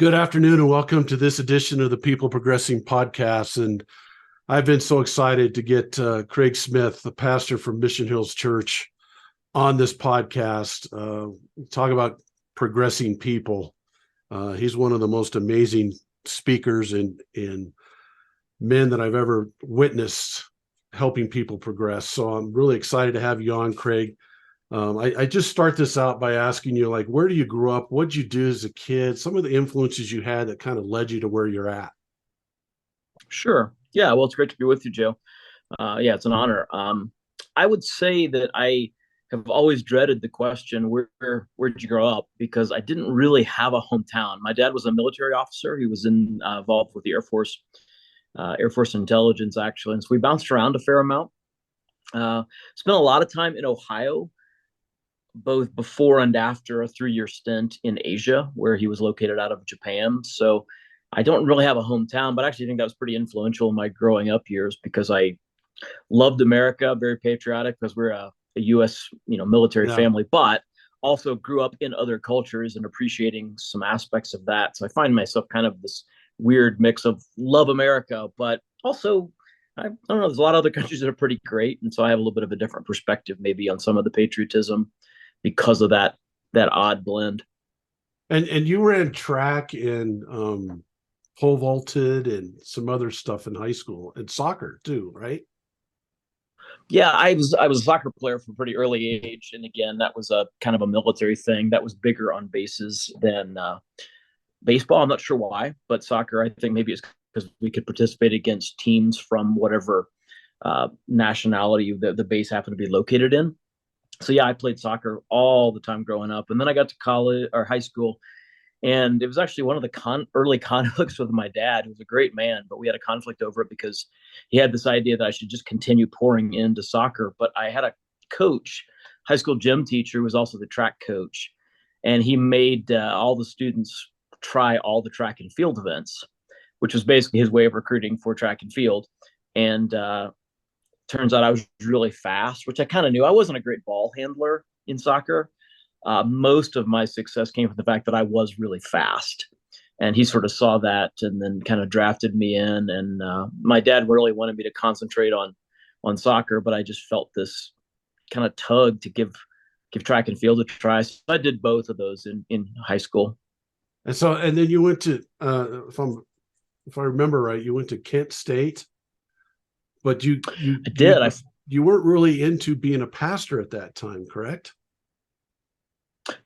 Good afternoon and welcome to this edition of the People Progressing podcast. And I've been so excited to get Craig Smith, the pastor from Mission Hills Church, on this podcast. Talk about progressing people. He's one of the most amazing speakers and men that I've ever witnessed helping people progress. So I'm really excited to have you on, Craig. I just start this out by asking you, like, where do you grow up? What'd you do as a kid? Some of the influences you had that kind of led you to where you're at. Sure. Yeah. Well, it's great to be with you, Joe. Yeah, it's an honor. I would say that I have always dreaded the question, where did you grow up? Because I didn't really have a hometown. My dad was a military officer. He was involved with the Air Force intelligence, actually. And so we bounced around a fair amount. Spent a lot of time in Ohio, both before and after a 3-year stint in Asia, where he was located out of Japan. So I don't really have a hometown, but I actually think that was pretty influential in my growing up years because I loved America, very patriotic because we're a U.S. military Yeah. family, but also grew up in other cultures and appreciating some aspects of that. So I find myself kind of this weird mix of love America, but also I don't know. There's a lot of other countries that are pretty great, and so I have a little bit of a different perspective, maybe on some of the patriotism because of that odd blend. And you ran track and pole vaulted and some other stuff in high school and soccer too, right? Yeah, I was a soccer player from a pretty early age, and again, that was a kind of a military thing that was bigger on bases than baseball. I'm not sure why, but soccer, I think maybe it's because we could participate against teams from whatever nationality the base happened to be located in. So yeah, I played soccer all the time growing up, and then I got to college or high school, and it was actually one of the early conflicts with my dad, who was a great man, but we had a conflict over it because he had this idea that I should just continue pouring into soccer. But I had a coach, high school gym teacher, who was also the track coach, and he made all the students try all the track and field events, which was basically his way of recruiting for track and field. And turns out I was really fast, which I kind of knew. I wasn't a great ball handler in soccer. Most of my success came from the fact that I was really fast. And he sort of saw that and then kind of drafted me in. And my dad really wanted me to concentrate on soccer, but I just felt this kind of tug to give track and field a try. So I did both of those in high school. And then you went to if I remember right, you went to Kent State, but I did. you weren't really into being a pastor at that time, correct?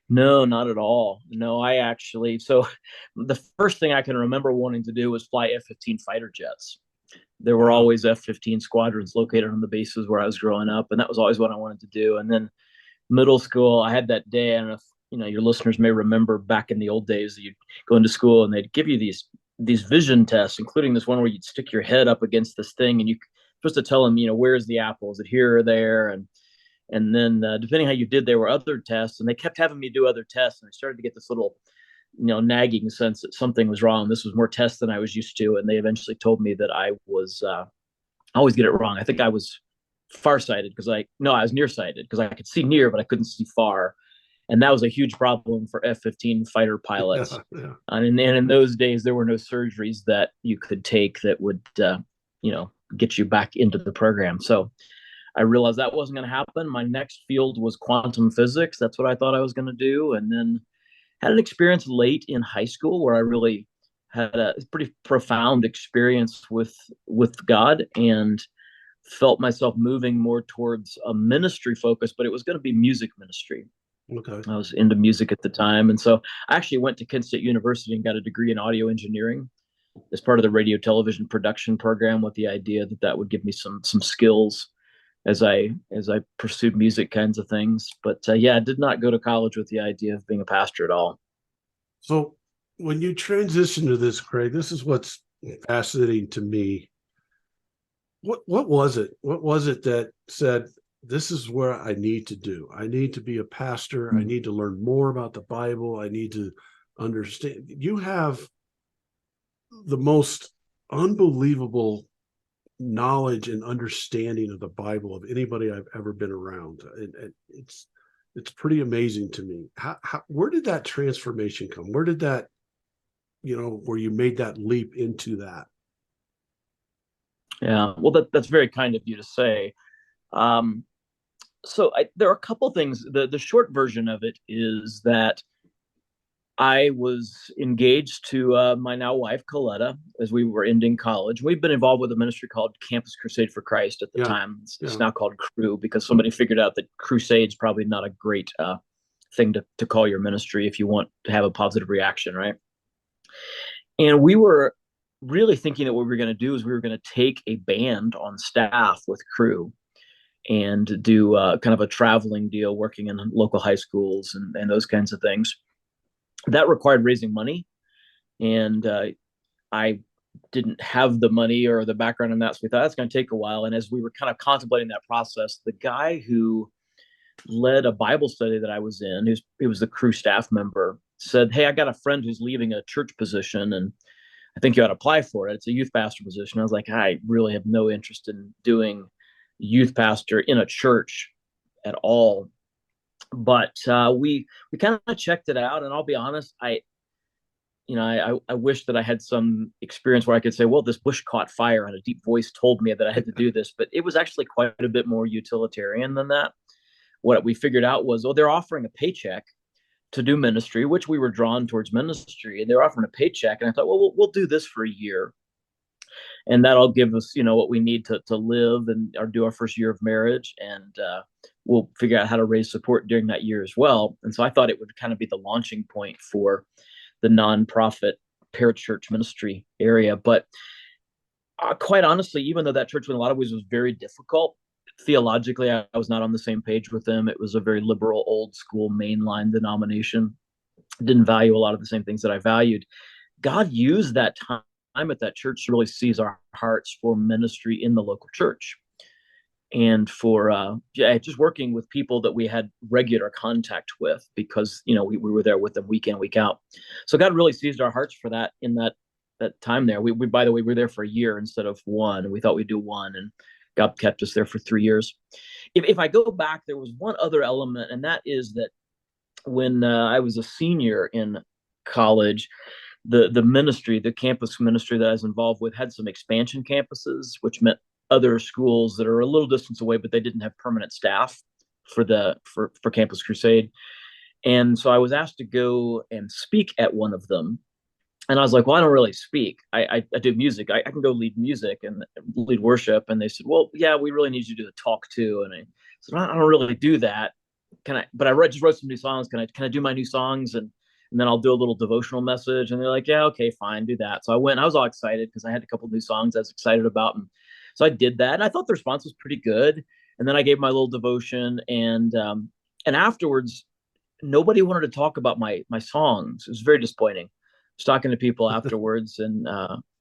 No, not at all. No, I actually, so the first thing I can remember wanting to do was fly F-15 fighter jets. There were Wow. always F-15 squadrons located on the bases where I was growing up, and that was always what I wanted to do. And then middle school, I had that day. I don't know if your listeners may remember back in the old days that you'd go into school and they'd give you these vision tests, including this one where you'd stick your head up against this thing and you're supposed to tell them, where's the apple? Is it here or there? And then depending how you did, there were other tests, and they kept having me do other tests, and I started to get this little nagging sense that something was wrong. This was more tests than I was used to, and they eventually told me that I was I always get it wrong. I think I was farsighted because I was nearsighted because I could see near but I couldn't see far, and that was a huge problem for F-15 fighter pilots. Yeah, yeah. And in those days, there were no surgeries that you could take that would get you back into the program. So I realized that wasn't going to happen. My next field was quantum physics. That's what I thought I was going to do. And then had an experience late in high school where I really had a pretty profound experience with God and felt myself moving more towards a ministry focus, but it was going to be music ministry. Okay. I was into music at the time. And so I actually went to Kent State University and got a degree in audio engineering as part of the radio television production program, with the idea that that would give me some skills as I pursued music kinds of things. But yeah, I did not go to college with the idea of being a pastor at all. So when you transition to this, Craig, this is what's fascinating to me. What was it? What was it that said, this is where I need to do? I need to be a pastor. I need to learn more about the Bible. I need to understand. You have the most unbelievable knowledge and understanding of the Bible of anybody I've ever been around. And it's pretty amazing to me. Where did that transformation come? Where did that where you made that leap into that? Yeah, well, that's very kind of you to say. Um, there are a couple things. The short version of it is that I was engaged to my now wife, Coletta, as we were ending college. We've been involved with a ministry called Campus Crusade for Christ at the Yeah. time. It's Yeah. now called Cru, because somebody figured out that Crusade's probably not a great thing to call your ministry if you want to have a positive reaction, right? And we were really thinking that what we were going to do is we were going to take a band on staff with Cru and do kind of a traveling deal, working in local high schools and those kinds of things. That required raising money, and I didn't have the money or the background in that, so we thought that's going to take a while. And as we were kind of contemplating that process, the guy who led a Bible study that I was in, he was the Cru staff member, said, "Hey, I got a friend who's leaving a church position, and I think you ought to apply for it. It's a youth pastor position." I was like, I really have no interest in doing youth pastor in a church at all. But we kind of checked it out, and I'll be honest, I wish that I had some experience where I could say, well, this bush caught fire and a deep voice told me that I had to do this, but it was actually quite a bit more utilitarian than that. What we figured out was, oh, they're offering a paycheck to do ministry, which we were drawn towards ministry, and they're offering a paycheck. And I thought, well, we'll do this for a year, and that'll give us, what we need to live and or do our first year of marriage, and we'll figure out how to raise support during that year as well. And so I thought it would kind of be the launching point for the nonprofit parachurch ministry area. But quite honestly, even though that church in a lot of ways was very difficult, theologically, I was not on the same page with them. It was a very liberal, old school, mainline denomination. Didn't value a lot of the same things that I valued. God used that time at that church to really seize our hearts for ministry in the local church, and for just working with people that we had regular contact with, because we were there with them week in, week out. So God really seized our hearts for that in that time there. We by the way, we were there for a year instead of one, and we thought we'd do one, and God kept us there for 3 years. If I go back, there was one other element, and that is that when I was a senior in college, the ministry, the campus ministry that I was involved with, had some expansion campuses, which meant other schools that are a little distance away, but they didn't have permanent staff for Campus Crusade. And so I was asked to go and speak at one of them. And I was like, well, I don't really speak. I do music. I can go lead music and lead worship. And they said, well, yeah, we really need you to do the talk too. And I said, I don't really do that. Can I? But just wrote some new songs. Can I do my new songs? And then I'll do a little devotional message. And they're like, yeah, okay, fine, do that. So I went. I was all excited because I had a couple of new songs I was excited about. And so I did that. And I thought the response was pretty good. And then I gave my little devotion. And afterwards, nobody wanted to talk about my songs. It was very disappointing. I was talking to people afterwards, and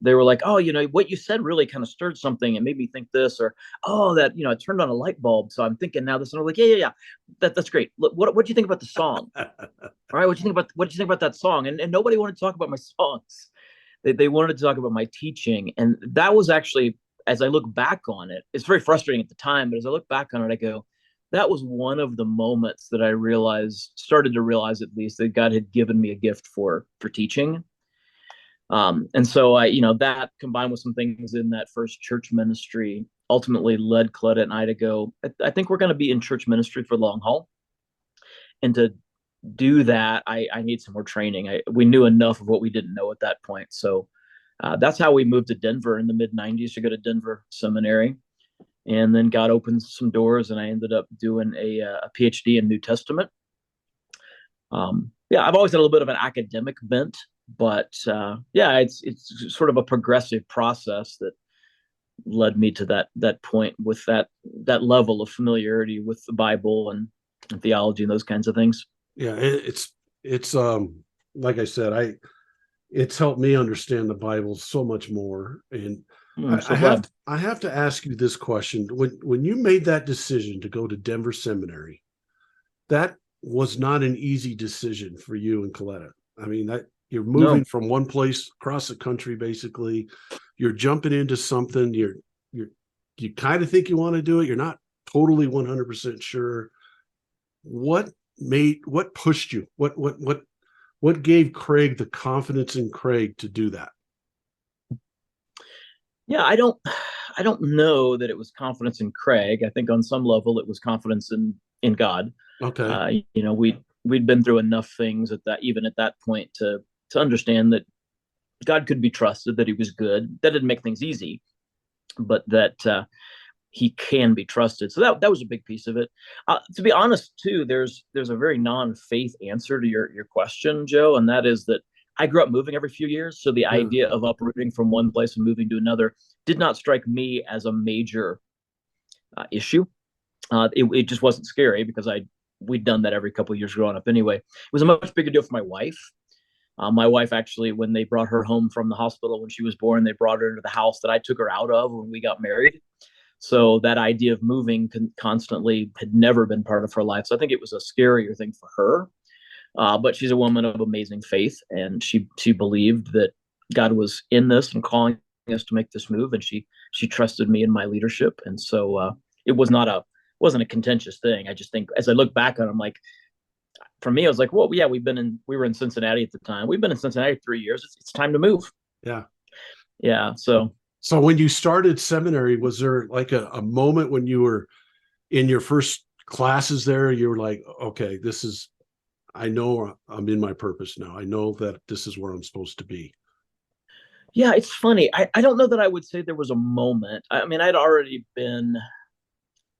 they were like, "Oh, what you said really kind of stirred something. It made me think this, or oh, that it turned on a light bulb. So I'm thinking now this." And I'm like, "Yeah, that's great. What do you think about the song? All right, what do you think about that song?" And nobody wanted to talk about my songs. They wanted to talk about my teaching, and that was actually, as I look back on it, it's very frustrating at the time. But as I look back on it, I go, that was one of the moments that I started to realize at least, that God had given me a gift for teaching. And so that combined with some things in that first church ministry ultimately led Coletta and I to go, I think we're going to be in church ministry for the long haul. And to do that, I need some more training. We knew enough of what we didn't know at that point. So that's how we moved to Denver in the mid-90s to go to Denver Seminary. And then God opened some doors, and I ended up doing a Ph.D. in New Testament. I've always had a little bit of an academic bent, but it's sort of a progressive process that led me to that point with that level of familiarity with the Bible and theology and those kinds of things. Yeah, it's like I said, it's helped me understand the Bible so much more. And I have to ask you this question. When you made that decision to go to Denver Seminary, that was not an easy decision for you and Coletta. I mean, that you're moving from one place across the country, basically. You're jumping into something you kind of think you want to do it. You're not totally 100% sure. What pushed you? What What gave Craig the confidence in Craig to do that? Yeah, I don't know that it was confidence in Craig. I think on some level it was confidence in God. Okay. You know, we'd been through enough things at that, even at that point, to understand that God could be trusted, that He was good. That didn't make things easy, but that He can be trusted. So that was a big piece of it. To be honest, too, there's a very non-faith answer to your question, Joe, and that is that I grew up moving every few years. So the Yeah. idea of uprooting from one place and moving to another did not strike me as a major issue. It just wasn't scary because we'd done that every couple of years growing up anyway. It was a much bigger deal for my wife. My wife actually, when they brought her home from the hospital when she was born, they brought her into the house that I took her out of when we got married. So that idea of moving constantly had never been part of her life. So I think it was a scarier thing for her. But she's a woman of amazing faith, and she believed that God was in this and calling us to make this move, and she trusted me in my leadership, and so it wasn't a contentious thing. I just think as I look back on it, I'm like, for me, I was like, well, yeah, we were in Cincinnati at the time. We've been in Cincinnati 3 years. It's time to move. Yeah. Yeah. So when you started seminary, was there like a moment when you were in your first classes there, you were like, okay, I know I'm in my purpose now. I know that this is where I'm supposed to be. Yeah, it's funny. I don't know that I would say there was a moment. I mean, I'd already been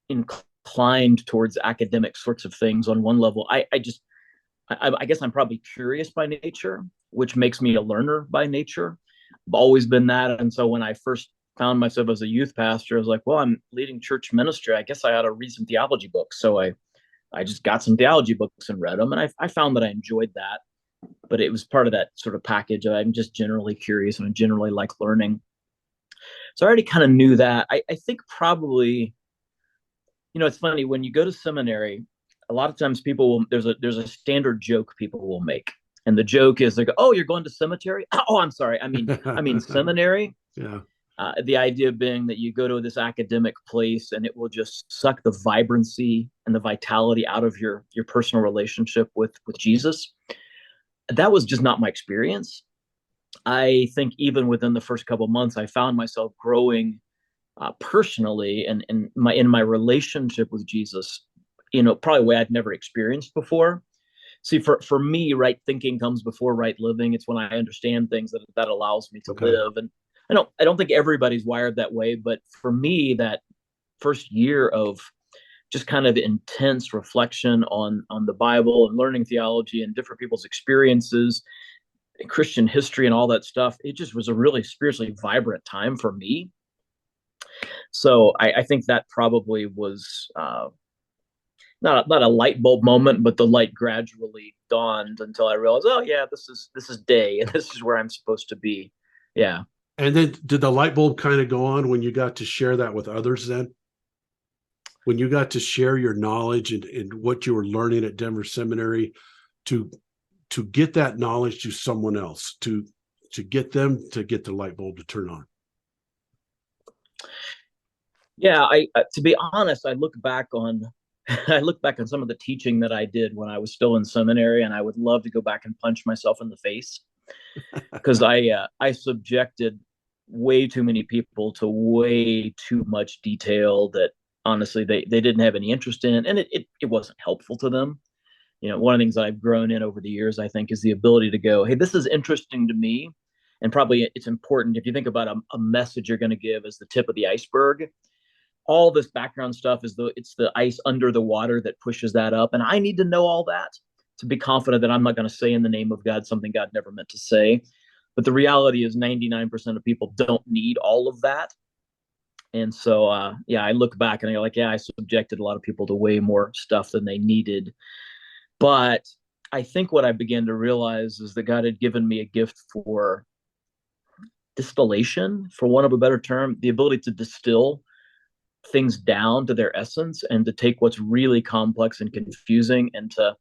inclined towards academic sorts of things on one level. I guess I'm probably curious by nature, which makes me a learner by nature. I've always been that. And so when I first found myself as a youth pastor, I was like, well, I'm leading church ministry. I guess I ought to read some theology books. So I just got some theology books and read them. And I found that I enjoyed that. But it was part of that sort of package. I'm just generally curious and I generally like learning. So I already kind of knew that. I think probably, it's funny when you go to seminary, a lot of times people will, there's a standard joke people will make. And the joke is they go, oh, you're going to cemetery? Oh, I'm sorry. I mean seminary. Yeah. The idea being that you go to this academic place and it will just suck the vibrancy and the vitality out of your personal relationship with Jesus. That was just not my experience. I think even within the first couple of months, I found myself growing personally and in my relationship with Jesus, probably a way I'd never experienced before. See, for me, right thinking comes before right living. It's when I understand things that allows me to Okay. live. And I don't think everybody's wired that way, but for me, that first year of just kind of intense reflection on the Bible and learning theology and different people's experiences, Christian history and all that stuff, it just was a really spiritually vibrant time for me. So I think that probably was not a light bulb moment, but the light gradually dawned until I realized, oh yeah, this is day and this is where I'm supposed to be. Yeah. And then did the light bulb kind of go on when you got to share that with others then? When you got to share your knowledge and what you were learning at Denver Seminary to get that knowledge to someone else, to get them to get the light bulb to turn on? Yeah, I to be honest, I look back on I look back on some of the teaching that I did when I was still in seminary, and I would love to go back and punch myself in the face because I subjected way too many people to way too much detail that honestly they didn't have any interest in, and it wasn't helpful to them. One of the things that I've grown in over the years, I think, is the ability to go, hey, this is interesting to me, and probably it's important if you think about a message you're going to give as the tip of the iceberg. All this background stuff it's the ice under the water that pushes that up, and I need to know all that to be confident that I'm not going to say in the name of God something God never meant to say. But the reality is 99% of people don't need all of that. And so yeah, I look back and I'm like, yeah, I subjected a lot of people to way more stuff than they needed. But I think what I began to realize is that God had given me a gift for distillation, for want of a better term, the ability to distill things down to their essence and to take what's really complex and confusing and to,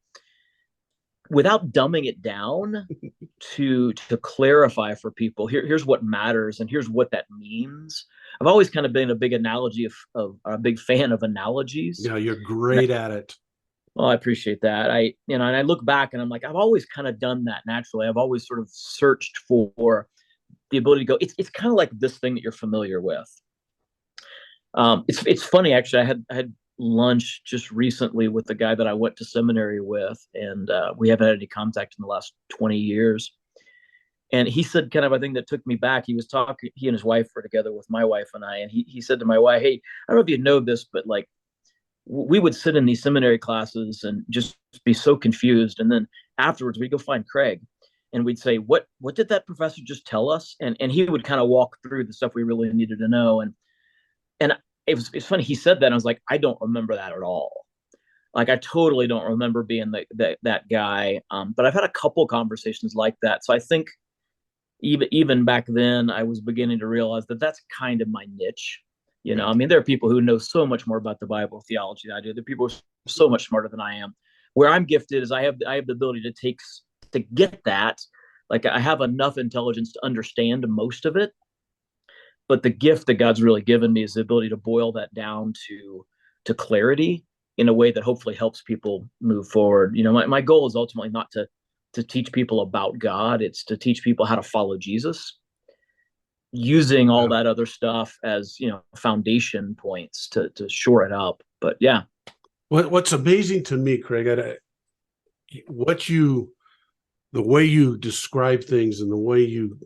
without dumbing it down, to clarify for people, here's what matters and here's what that means. I've always kind of been a big analogy of a big fan of analogies. Yeah, you're great at it. Well, I appreciate that. And I look back and I'm like, I've always kind of done that naturally. I've always sort of searched for the ability to go. It's kind of like this thing that you're familiar with. It's funny actually. I had lunch just recently with the guy that I went to seminary with, and we haven't had any contact in the last 20 years. And he said kind of a thing that took me back. He was talking. He and his wife were together with my wife and I, and he said to my wife, "Hey, I don't know if you know this, but like we would sit in these seminary classes and just be so confused. And then afterwards, we'd go find Craig, and we'd say, "What did that professor just tell us?" And he would kind of walk through the stuff we really needed to know. And it's funny. He said that, and I was like, I don't remember that at all. Like I totally don't remember being that guy. But I've had a couple conversations like that. So I think even back then, I was beginning to realize that that's kind of my niche. I mean, there are people who know so much more about the Bible theology than I do. There are people who are so much smarter than I am. Where I'm gifted is I have the ability to get that. Like I have enough intelligence to understand most of it, but the gift that God's really given me is the ability to boil that down to clarity in a way that hopefully helps people move forward. My goal is ultimately not to teach people about God. It's to teach people how to follow Jesus, using all Yeah. that other stuff as foundation points to shore it up. But yeah. What's amazing to me, Craig, what you the way you describe things and the way you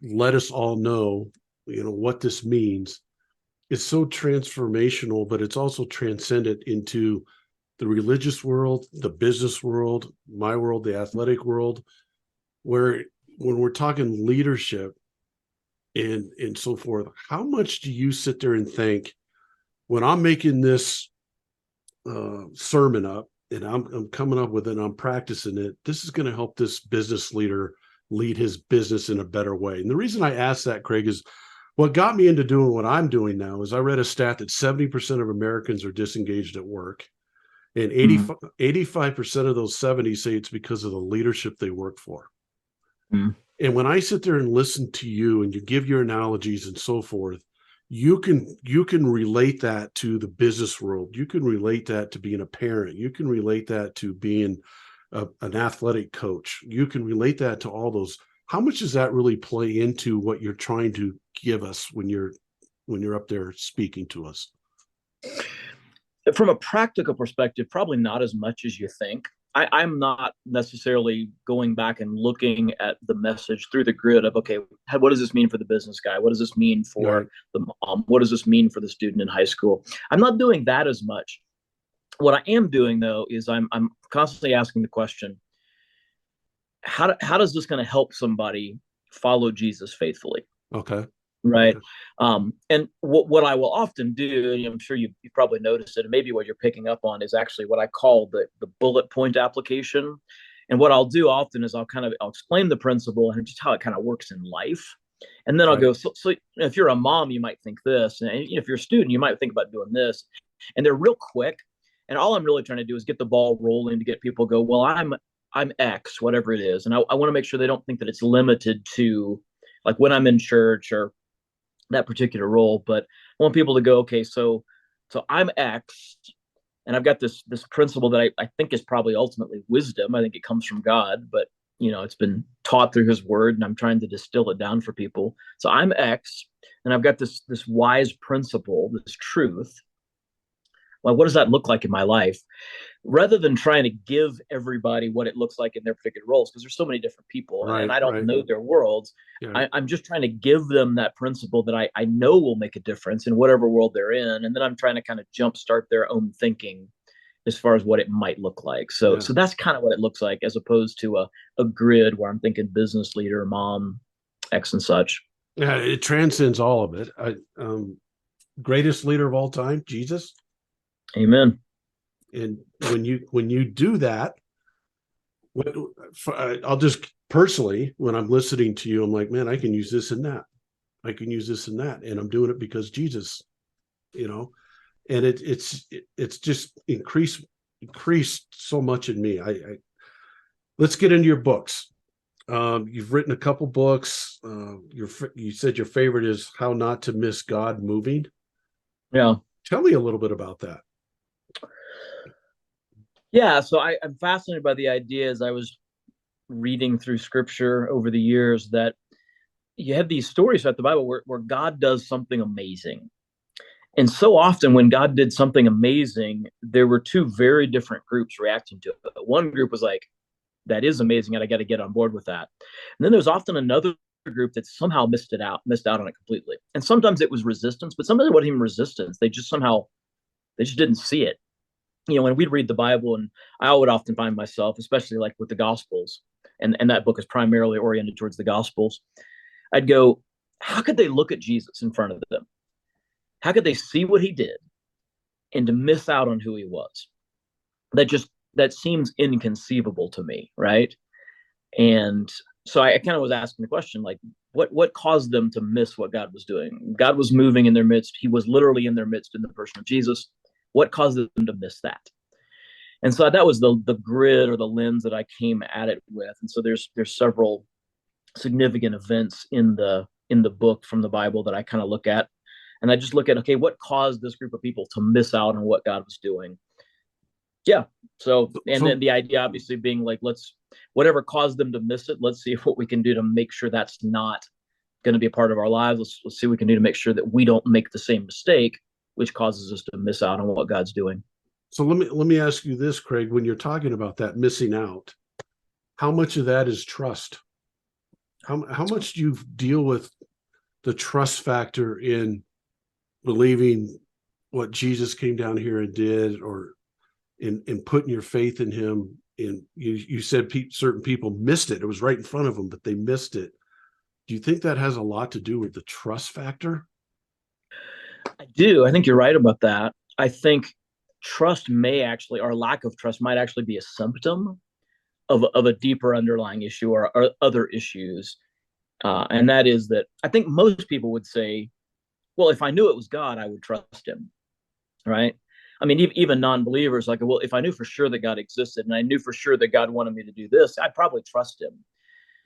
let us all know, what this means, is so transformational, but it's also transcendent into the religious world, the business world, my world, the athletic world, where when we're talking leadership and so forth, how much do you sit there and think when I'm making this sermon up and I'm coming up with it, I'm practicing it, this is going to help this business leader lead his business in a better way? And the reason I ask that, Craig, is what got me into doing what I'm doing now is I read a stat that 70% of Americans are disengaged at work. And 85% of those 70 say it's because of the leadership they work for. Mm-hmm. And when I sit there and listen to you and you give your analogies and so forth, you can relate that to the business world. You can relate that to being a parent. You can relate that to being an athletic coach. You can relate that to all those. How much does that really play into what you're trying to give us when you're up there speaking to us? From a practical perspective, probably not as much as you think. I'm not necessarily going back and looking at the message through the grid of, okay, what does this mean for the business guy? What does this mean for the mom? What does this mean for the student in high school? I'm not doing that as much. What I am doing though is I'm constantly asking the question, how does this going to help somebody follow Jesus faithfully? Okay. Right. Okay. And what I will often do, and I'm sure you probably noticed it, and maybe what you're picking up on is actually what I call the bullet point application. And what I'll do often is I'll explain the principle and just how it kind of works in life. And then I'll go, so if you're a mom, you might think this. And if you're a student, you might think about doing this. And they're real quick. And all I'm really trying to do is get the ball rolling to get people to go, well, I'm X, whatever it is. And I want to make sure they don't think that it's limited to like when I'm in church or that particular role, but I want people to go, okay, so I'm X, and I've got this principle that I think is probably ultimately wisdom. I think it comes from God, but it's been taught through His Word, and I'm trying to distill it down for people. So I'm X, and I've got this wise principle, this truth. Well, what does that look like in my life? Rather than trying to give everybody what it looks like in their particular roles, because there's so many different people and I don't know their worlds. Yeah. I'm just trying to give them that principle that I know will make a difference in whatever world they're in. And then I'm trying to kind of jumpstart their own thinking as far as what it might look like. So that's kind of what it looks like, as opposed to a grid where I'm thinking business leader, mom, X and such. Yeah, it transcends all of it. Greatest leader of all time, Jesus. Amen. And when you do that, I'll just personally, when I'm listening to you, I'm like, man, I can use this and that. I can use this and that, and I'm doing it because Jesus, and it's just increased so much in me. Let's get into your books. You've written a couple books. You said your favorite is How Not to Miss God Moving. Yeah. Tell me a little bit about that. Yeah, so I'm fascinated by the idea as I was reading through scripture over the years that you have these stories throughout the Bible where God does something amazing. And so often when God did something amazing, there were two very different groups reacting to it. One group was like, that is amazing, and I got to get on board with that. And then there's often another group that somehow missed out on it completely. And sometimes it was resistance, but sometimes it wasn't even resistance. They just didn't see it. When we'd read the Bible, and I would often find myself, especially like with the Gospels, and that book is primarily oriented towards the Gospels, I'd go, how could they look at Jesus in front of them? How could they see what he did and to miss out on who he was? That seems inconceivable to me, right? And so I kind of was asking the question, like, what caused them to miss what God was doing? God was moving in their midst. He was literally in their midst in the person of Jesus. What caused them to miss that? And so that was the grid or the lens that I came at it with. And so there's several significant events in the book from the Bible that I kind of look at, and I just look at, okay, what caused this group of people to miss out on what God was doing? Yeah. So, and then So, the idea obviously being like, whatever caused them to miss it, let's see what we can do to make sure that's not going to be a part of our lives. Let's see what we can do to make sure that we don't make the same mistake, which causes us to miss out on what God's doing. so let me ask you this, Craig. When you're talking about that missing out, how much of that is trust? How much do you deal with the trust factor in believing what Jesus came down here and did, or in putting your faith in him? In you said certain people missed it. It was right in front of them, but they missed it. Do you think that has a lot to do with the trust factor? I do. I think you're right about that. I think trust may actually, or lack of trust might actually be a symptom of a deeper underlying issue or other issues. And that is that I think most people would say, well, if I knew it was God, I would trust him, right? I mean, even non-believers, like, well, if I knew for sure that God existed and I knew for sure that God wanted me to do this, I'd probably trust him.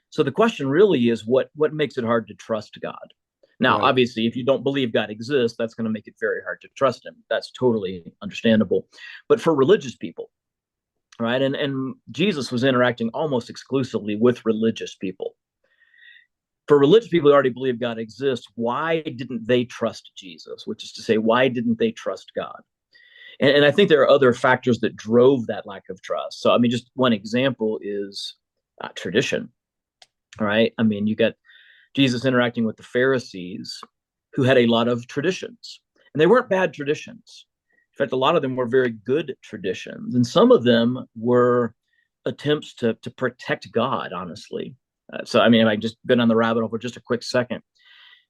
So the question really is, what makes it hard to trust God? Now, Right. obviously, if you don't believe God exists, that's going to make it very hard to trust him. That's totally understandable. But for religious people, right, and Jesus was interacting almost exclusively with religious people. For religious people who already believe God exists, why didn't they trust Jesus? Which is to say, why didn't they trust God? And I think there are other factors that drove that lack of trust. So, I mean, just one example is tradition, right? I mean, you got Jesus interacting with the Pharisees who had a lot of traditions, and they weren't bad traditions. In fact, a lot of them were very good traditions, and some of them were attempts to protect God, honestly. So, I mean, if I just been on the rabbit hole for just a quick second,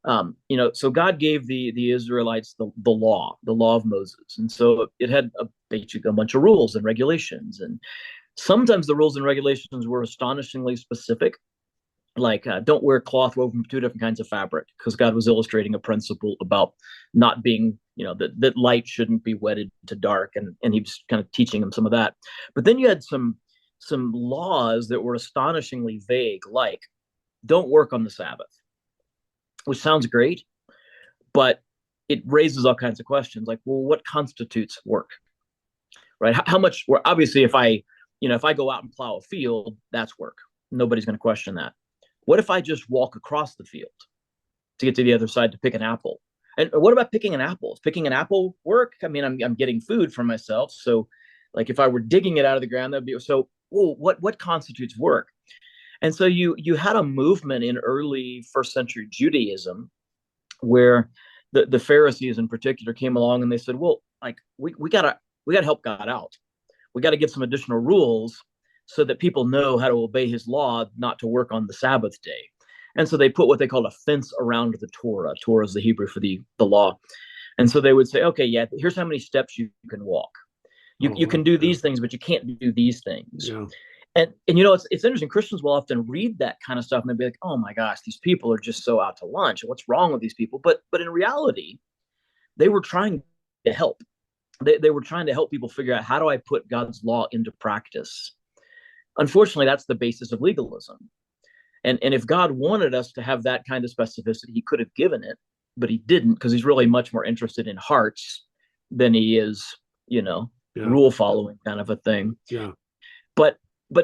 so God gave the Israelites the law of Moses, and so it had basically a bunch of rules and regulations, and sometimes the rules and regulations were astonishingly specific, like don't wear cloth woven from two different kinds of fabric, because God was illustrating a principle about not being, that light shouldn't be wedded to dark, and he was kind of teaching them some of that. But then you had some laws that were astonishingly vague, like don't work on the Sabbath, which sounds great, but it raises all kinds of questions, like, well, what constitutes work, right? How much work? Obviously, if I go out and plow a field, that's work. Nobody's going to question that. What if I just walk across the field to get to the other side to pick an apple? And what about picking an apple? Is picking an apple work? I mean, I'm getting food for myself. So, like, if I were digging it out of the ground, that'd be so. Well, what constitutes work? And so you had a movement in early first century Judaism where the Pharisees in particular came along and they said, well, like we gotta help God out. We got to give some additional rules so that people know how to obey his law, not to work on the Sabbath day. And so they put what they called a fence around the Torah. Torah is the Hebrew for the law. And so they would say, okay, yeah, here's how many steps you can walk. Oh, You can wow. do Yeah. these things, but you can't do these things. Yeah. And it's interesting. Christians will often read that kind of stuff and they'll be like, oh my gosh, these people are just so out to lunch. What's wrong with these people? But in reality, they were trying to help. They were trying to help people figure out, how do I put God's law into practice? Unfortunately, that's the basis of legalism. And if God wanted us to have that kind of specificity, he could have given it, but he didn't, because he's really much more interested in hearts than he is, Yeah. rule following kind of a thing. Yeah. But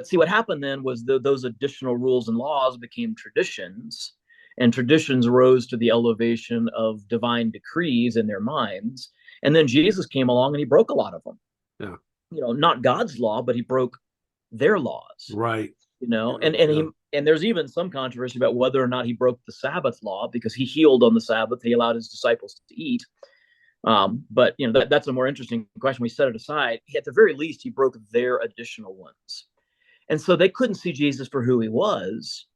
see, what happened then was those additional rules and laws became traditions, and traditions rose to the elevation of divine decrees in their minds. And then Jesus came along and he broke a lot of them. Yeah. Not God's law, but he broke their laws. Right. And there's even some controversy about whether or not he broke the Sabbath law, because he healed on the Sabbath. He allowed his disciples to eat. But that's a more interesting question. We set it aside. At the very least, he broke their additional ones. And so they couldn't see Jesus for who he was,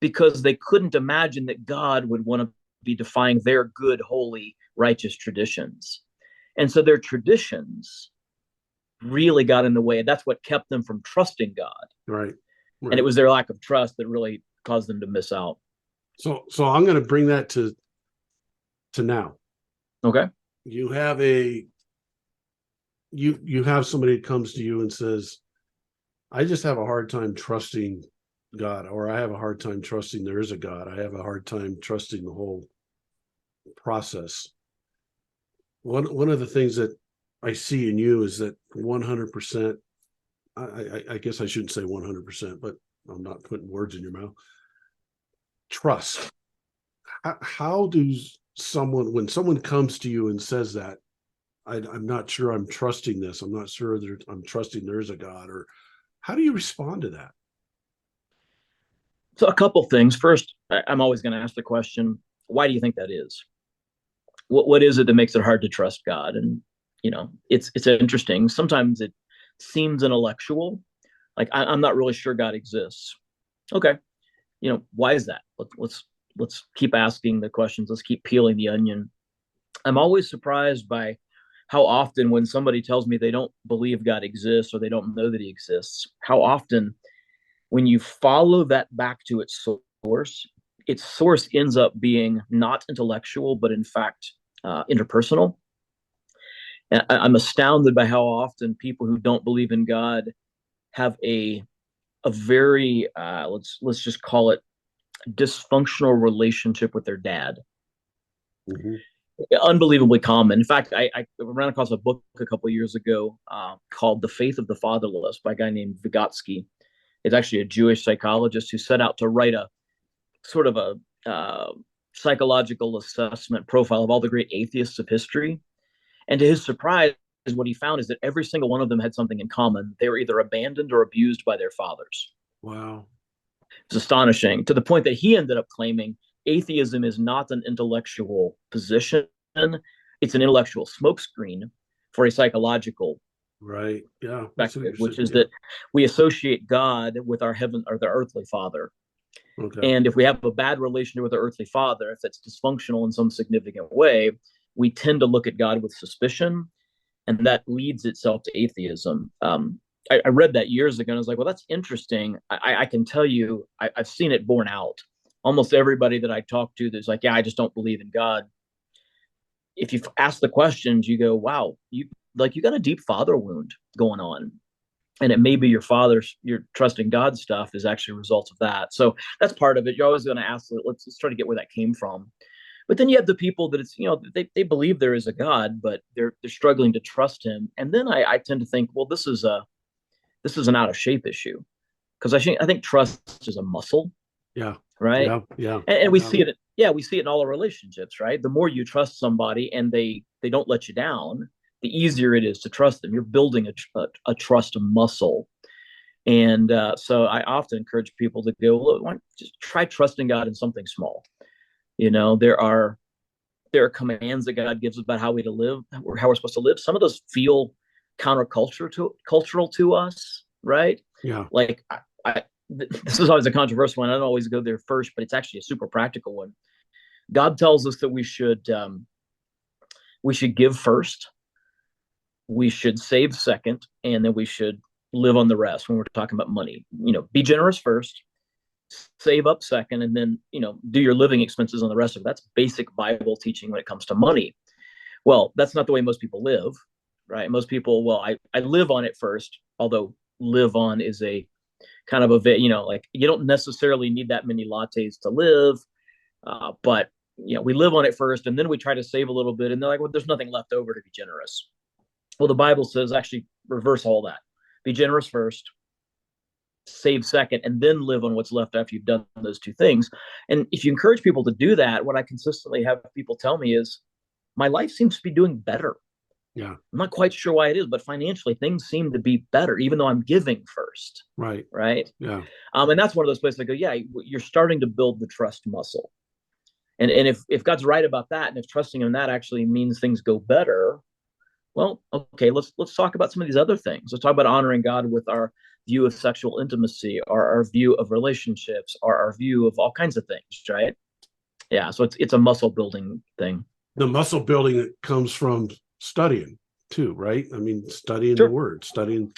because they couldn't imagine that God would want to be defying their good, holy, righteous traditions. And so their traditions really got in the way. That's what kept them from trusting God. Right. And it was their lack of trust that really caused them to miss out. So I'm going to bring that to now. Okay. You have you have somebody that comes to you and says, I just have a hard time trusting God, or I have a hard time trusting there is a God. I have a hard time trusting the whole process. One of the things that I see in you is that 100%, I guess I shouldn't say 100%, but I'm not putting words in your mouth. Trust. How does when someone comes to you and says that, I'm not sure I'm trusting this, I'm not sure that I'm trusting there's a God, or how do you respond to that? So a couple things. First, I'm always going to ask the question, why do you think that is? What is it that makes it hard to trust God? And it's interesting. Sometimes it seems intellectual, like I'm not really sure God exists. Okay, why is that? Let's keep asking the questions. Let's keep peeling the onion. I'm always surprised by how often, when somebody tells me they don't believe God exists or they don't know that he exists, how often when you follow that back to its source ends up being not intellectual, but in fact interpersonal. And I'm astounded by how often people who don't believe in God have a very let's just call it dysfunctional relationship with their dad. Mm-hmm. Unbelievably common. In fact, I ran across a book a couple of years ago called "The Faith of the Fatherless" by a guy named Vygotsky. It's actually a Jewish psychologist who set out to write a sort of a psychological assessment profile of all the great atheists of history. And to his surprise, what he found is that every single one of them had something in common. They were either abandoned or abused by their fathers. Wow. It's astonishing, to the point that he ended up claiming atheism is not an intellectual position. It's an intellectual smokescreen for a psychological right. Yeah. which is that we associate God with our heaven or the earthly father. Okay. And if we have a bad relationship with our earthly father, if it's dysfunctional in some significant way, we tend to look at God with suspicion, and that leads itself to atheism. I read that years ago, and I was like, well, that's interesting. I can tell you, I've seen it borne out. Almost everybody that I talk to that's like, yeah, I just don't believe in God. If you ask the questions, you go, wow, you got a deep father wound going on. And it may be your trusting God stuff is actually a result of that. So that's part of it. You're always going to ask, let's try to get where that came from. But then you have the people that it's, they believe there is a God, but they're struggling to trust him. And then I tend to think, well, this is an out of shape issue, because I think trust is a muscle. Yeah. Right. Yeah. And we see it. Yeah, we see it in all our relationships, right? The more you trust somebody and they don't let you down, the easier it is to trust them. You're building a trust muscle. And so I often encourage people to go, look, just try trusting God in something small. There are commands that God gives about how we're supposed to live. Some of those feel cultural to us, right? Yeah. Like this is always a controversial one. I don't always go there first, but it's actually a super practical one. God tells us that we should give first, we should save second, and then we should live on the rest. When we're talking about money, be generous first, save up second, and then do your living expenses on the rest of it. That's basic Bible teaching when it comes to money. Well, that's not the way most people live, right? Most people, I live on it first, although live on is a kind of like you don't necessarily need that many lattes to live, but we live on it first, and then we try to save a little bit, and they're like, well, there's nothing left over to be generous. Well, the Bible says actually reverse all that. Be generous first, save second, and then live on what's left after you've done those two things. And if you encourage people to do that, what I consistently have people tell me is, my life seems to be doing better. Yeah. I'm not quite sure why it is, but financially things seem to be better, even though I'm giving first. Right. Right. Yeah. And that's one of those places I go, yeah, you're starting to build the trust muscle. And if God's right about that, and if trusting in that actually means things go better, well, okay, let's talk about some of these other things. Let's talk about honoring God with our view of sexual intimacy, or our view of relationships, or our view of all kinds of things, right? Yeah, so it's a muscle building thing. The muscle building that comes from studying too, right? I mean, studying the Sure. Word, studying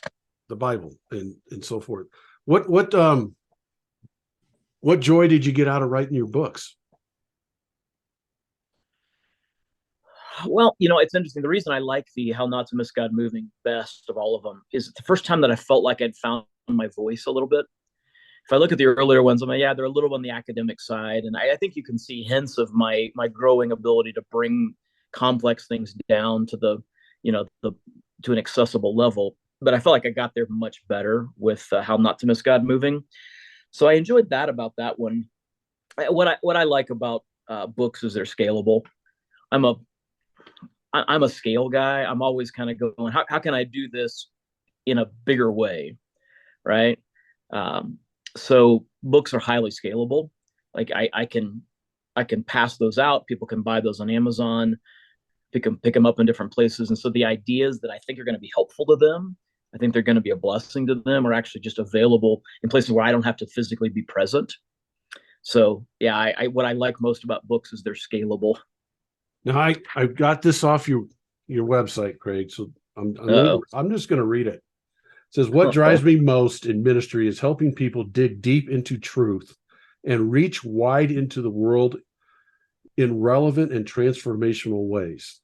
the Bible, and so forth. What joy did you get out of writing your books? Well, it's interesting. The reason I like the How Not to Miss God Moving best of all of them is the first time that I felt like I'd found my voice a little bit. If I look at the earlier ones, I'm like, yeah, they're a little on the academic side, and I think you can see hints of my growing ability to bring complex things down to to an accessible level. But I felt like I got there much better with How Not to Miss God Moving. So I enjoyed that about that one. What I like about books is they're scalable. I'm a I'm a scale guy. I'm always kind of going, how can I do this in a bigger way, right? Um, so books are highly scalable. Like I can pass those out. People can buy those on Amazon, pick them up in different places. And so the ideas that I think are going to be helpful to them, I think they're going to be a blessing to them, are actually just available in places where I don't have to physically be present. So yeah, what I like most about books is they're scalable. Now, I got this off your website, Craig. So I'm just going to read it. It says, what drives me most in ministry is helping people dig deep into truth and reach wide into the world in relevant and transformational ways.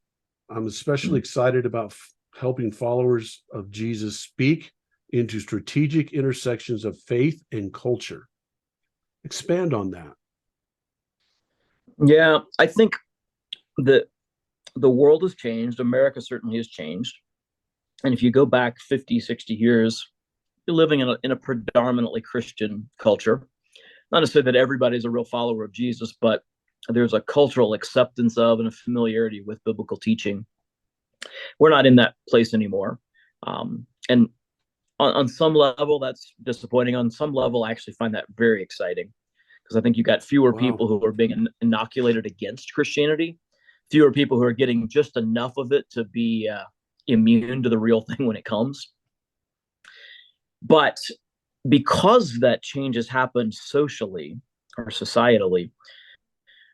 I'm especially excited about helping followers of Jesus speak into strategic intersections of faith and culture. Expand on that. Yeah, I think that the world has changed. America certainly has changed. And if you go back 50, 60 years, you're living in a predominantly Christian culture. Not to say that everybody's a real follower of Jesus, but there's a cultural acceptance of and a familiarity with biblical teaching. We're not in that place anymore. And on some level, that's disappointing. On some level, I actually find that very exciting, because I think you got fewer people who are being inoculated against Christianity, fewer people who are getting just enough of it to be immune to the real thing when it comes. But because that change has happened socially or societally,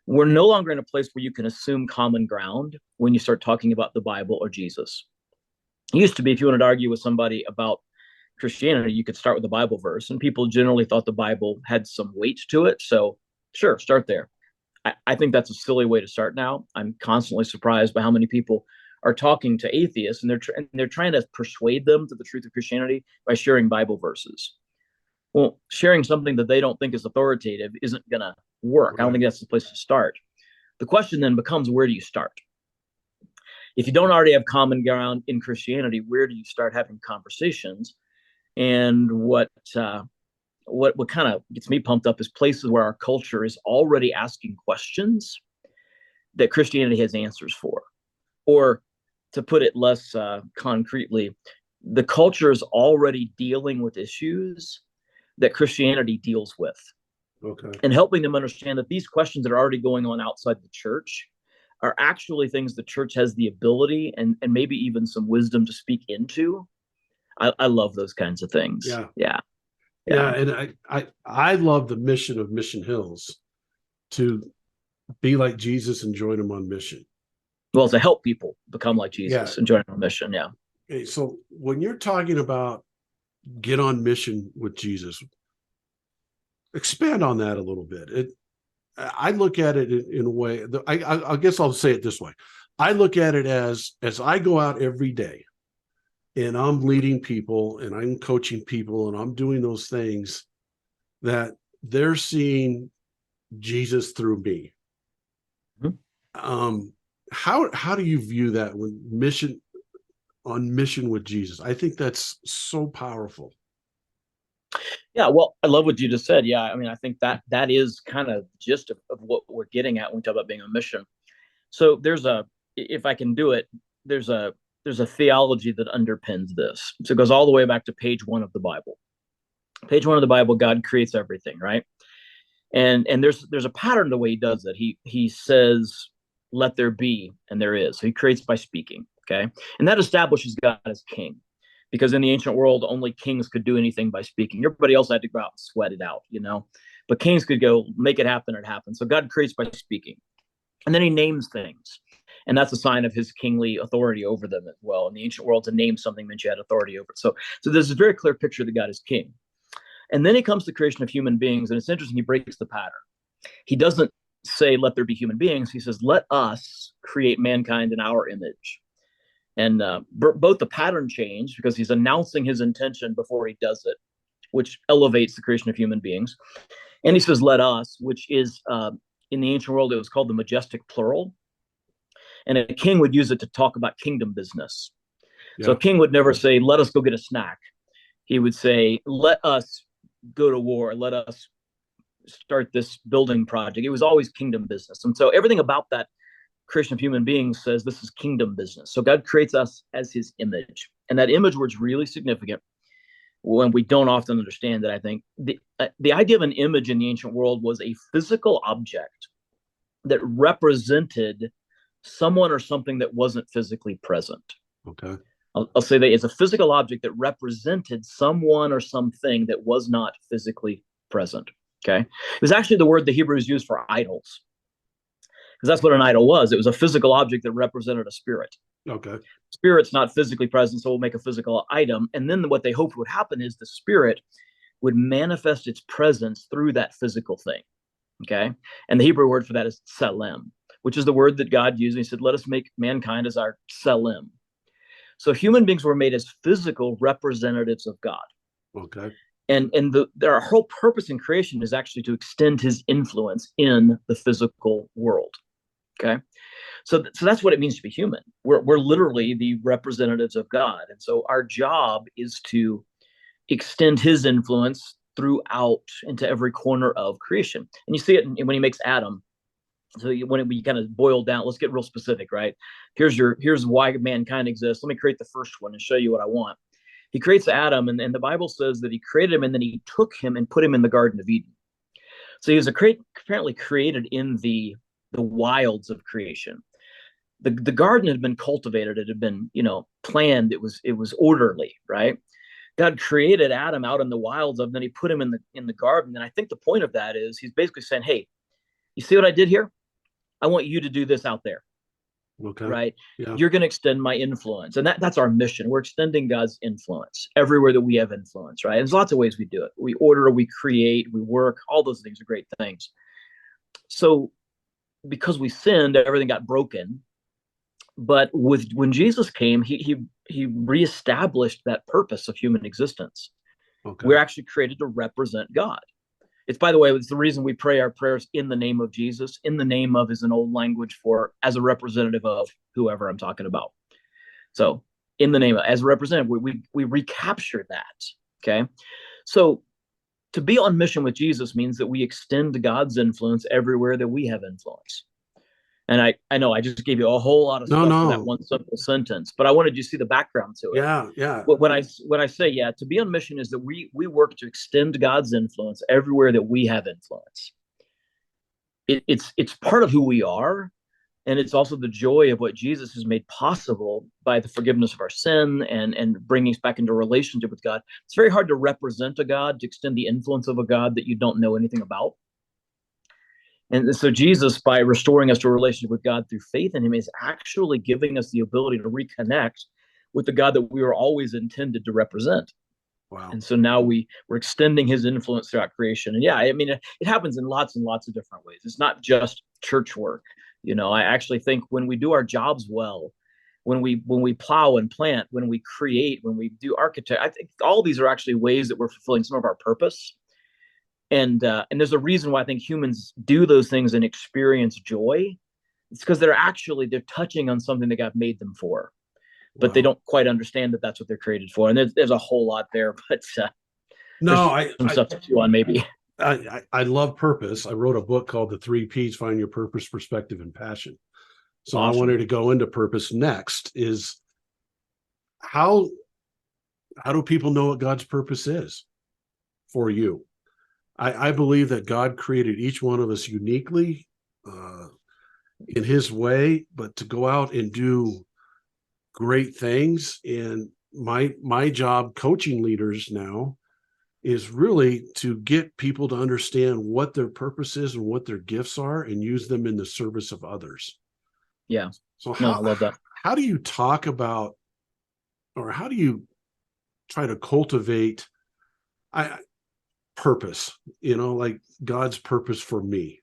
we're no longer in a place where you can assume common ground when you start talking about the Bible or Jesus. It used to be, if you wanted to argue with somebody about Christianity, you could start with the Bible verse, and people generally thought the Bible had some weight to it. So, sure, start there. I think that's a silly way to start now. I'm constantly surprised by how many people are talking to atheists, and they're trying to persuade them to the truth of Christianity by sharing Bible verses. Well, sharing something that they don't think is authoritative isn't going to work. Right. I don't think that's the place to start. The question then becomes, where do you start? If you don't already have common ground in Christianity, where do you start having conversations? And what kind of gets me pumped up is places where our culture is already asking questions that Christianity has answers for. Or to put it less concretely, the culture is already dealing with issues that Christianity deals with. Okay. And helping them understand that these questions that are already going on outside the church are actually things the church has the ability and maybe even some wisdom to speak into. I love those kinds of things. Yeah. And I love the mission of Mission Hills, to be like Jesus and join him on mission. Well, to help people become like Jesus and join him on mission. Yeah. Okay, so when you're talking about get on mission with Jesus, expand on that a little bit. I look at it in a way. I guess I'll say it this way. I look at it as I go out every day, and I'm leading people, and I'm coaching people, and I'm doing those things, that they're seeing Jesus through me. Mm-hmm. How do you view that when mission on mission with Jesus. I think that's so powerful. Yeah, well, I love what you just said. Yeah, I mean, I think that is kind of gist of what we're getting at when we talk about being on mission. So if I can do it, there's a theology that underpins this. So it goes all the way back to page 1 of the Bible. Page 1 of the Bible, God creates everything, right? And there's a pattern to the way he does it. He says, "Let there be," and there is. So he creates by speaking. Okay, and that establishes God as king, because in the ancient world, only kings could do anything by speaking. Everybody else had to go out and sweat it out, But kings could go make it happen. It happens. So God creates by speaking, and then he names things, and that's a sign of his kingly authority over them as well. In the ancient world, to name something meant you had authority over it. So there's a very clear picture that God is king. And then he comes to the creation of human beings, and it's interesting, he breaks the pattern. He doesn't say, "Let there be human beings." He says, "Let us create mankind in our image." And both the pattern change, because he's announcing his intention before he does it, which elevates the creation of human beings. And he says, "Let us," which is, in the ancient world, it was called the majestic plural. And a king would use it to talk about kingdom business. Yeah. So a king would never say, "Let us go get a snack." He would say, "Let us go to war. Let us start this building project." It was always kingdom business. And so everything about that creation of human beings says this is kingdom business. So God creates us as his image. And that image word's really significant when we don't often understand it. I think the idea of an image in the ancient world was a physical object that represented someone or something that wasn't physically present. Okay. I'll say that it's a physical object that represented someone or something that was not physically present. Okay. It was actually the word the Hebrews used for idols, because that's what an idol was. It was a physical object that represented a spirit. Okay. Spirit's not physically present, so we'll make a physical item. And then what they hoped would happen is the spirit would manifest its presence through that physical thing. Okay. And the Hebrew word for that is tselem, which is the word that God used. He said, "Let us make mankind as our tselem." So human beings were made as physical representatives of God. Okay. And our whole purpose in creation is actually to extend his influence in the physical world. Okay. So that's what it means to be human. We're literally the representatives of God. And so our job is to extend his influence throughout into every corner of creation. And you see it when he makes Adam. So when we kind of boil down, let's get real specific, right? Here's why mankind exists. Let me create the first one and show you what I want. He creates Adam, and the Bible says that he created him, and then he took him and put him in the Garden of Eden. So he was apparently created in the wilds of creation. The garden had been cultivated. It had been, planned. It was orderly, right? God created Adam out in the wilds of, then he put him in the garden. And I think the point of that is he's basically saying, "Hey, you see what I did here? I want you to do this out there." Okay. Right? Yeah. You're going to extend my influence. And that's our mission. We're extending God's influence everywhere that we have influence, right? And there's lots of ways we do it. We order, we create, we work. All those things are great things. So because we sinned, everything got broken. But when Jesus came, he reestablished that purpose of human existence. Okay. We're actually created to represent God. It's, by the way, it's the reason we pray our prayers in the name of Jesus. In the name of is an old language for as a representative of whoever I'm talking about. So in the name of, as a representative, we recapture that. Okay. So to be on mission with Jesus means that we extend God's influence everywhere that we have influence. And I know I just gave you a whole lot of stuff for that one simple sentence, but I wanted you to see the background to it. Yeah. When I say, to be on mission is that we work to extend God's influence everywhere that we have influence. It's part of who we are, and it's also the joy of what Jesus has made possible by the forgiveness of our sin and bringing us back into a relationship with God. It's very hard to represent a God, to extend the influence of a God that you don't know anything about. And so Jesus, by restoring us to a relationship with God through faith in him, is actually giving us the ability to reconnect with the God that we were always intended to represent. Wow. And so now we're extending his influence throughout creation. And it happens in lots and lots of different ways. It's not just church work. I actually think when we do our jobs well, when we plow and plant, when we create, when we do architect, I think all these are actually ways that we're fulfilling some of our purpose. And there's a reason why I think humans do those things and experience joy. It's because they're touching on something that God made them for. but they don't quite understand that that's what they're created for. And there's a whole lot there, but No, there's some stuff to chew on maybe. I love purpose. I wrote a book called The 3 Ps: Find Your Purpose, Perspective, and Passion. So awesome. I wanted to go into purpose next. Is how do people know what God's purpose is for you? I believe that God created each one of us uniquely in his way, but to go out and do great things. And my job coaching leaders now is really to get people to understand what their purpose is and what their gifts are and use them in the service of others. Yeah. So I love that. How do you talk about, or how do you try to cultivate purpose, like God's purpose for me?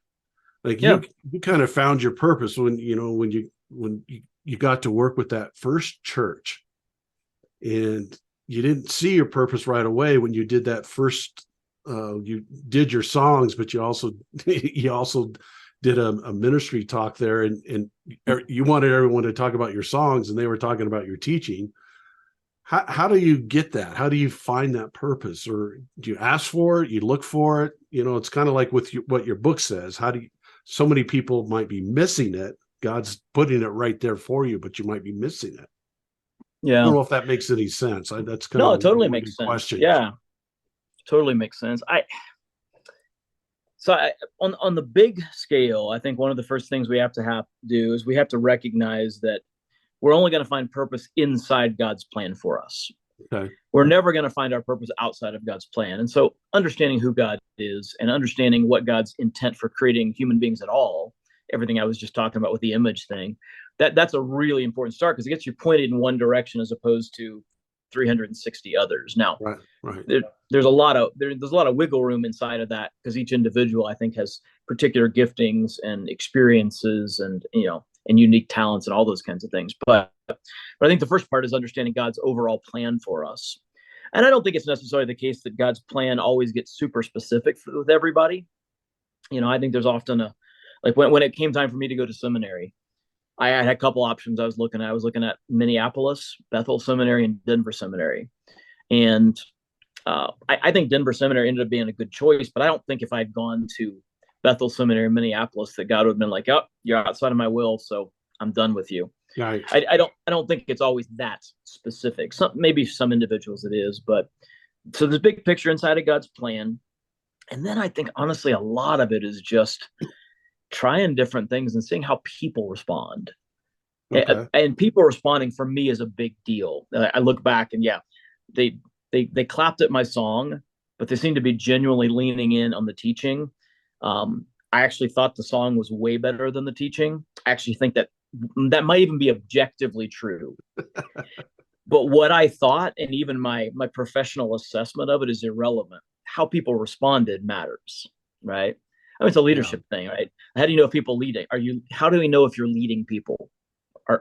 Like you kind of found your purpose when you got to work with that first church, and you didn't see your purpose right away when you did that first, you did your songs, but you also did a ministry talk there, and you wanted everyone to talk about your songs and they were talking about your teaching. How do you get that? How do you find that purpose? Or do you ask for it? You look for it? It's kind of like with what your book says. So many people might be missing it. God's putting it right there for you, but you might be missing it. Yeah. I don't know if that makes any sense. That's kind of it totally makes sense. Question. Yeah, totally makes sense. On the big scale, I think one of the first things we have to do is we have to recognize that we're only going to find purpose inside God's plan for us. Okay. We're never going to find our purpose outside of God's plan. And so understanding who God is and understanding what God's intent for creating human beings at all, everything I was just talking about with the image thing, that's a really important start, because it gets you pointed in one direction as opposed to 360 others. Now, right. There's a lot of wiggle room inside of that, because each individual, I think, has particular giftings and experiences and unique talents and all those kinds of things. But I think the first part is understanding God's overall plan for us. And I don't think it's necessarily the case that God's plan always gets super specific with everybody. I think there's often when it came time for me to go to seminary, I had a couple options I was looking at. I was looking at Minneapolis, Bethel Seminary, and Denver Seminary. And I think Denver Seminary ended up being a good choice, but I don't think if I had gone to Bethel Seminary in Minneapolis that God would have been like, "Oh, you're outside of my will, so I'm done with you." Right. I don't think it's always that specific. Maybe some individuals it is, but so there's big picture inside of God's plan. And then I think, honestly, a lot of it is just trying different things and seeing how people respond. Okay. And people responding for me is a big deal. I look back and they clapped at my song, but they seemed to be genuinely leaning in on the teaching. I actually thought the song was way better than the teaching. I actually think that might even be objectively true. But what I thought, and even my professional assessment of it, is irrelevant. How people responded matters, right? I mean, it's a leadership thing, right? How do you know if people leading? How do we know if you're leading people?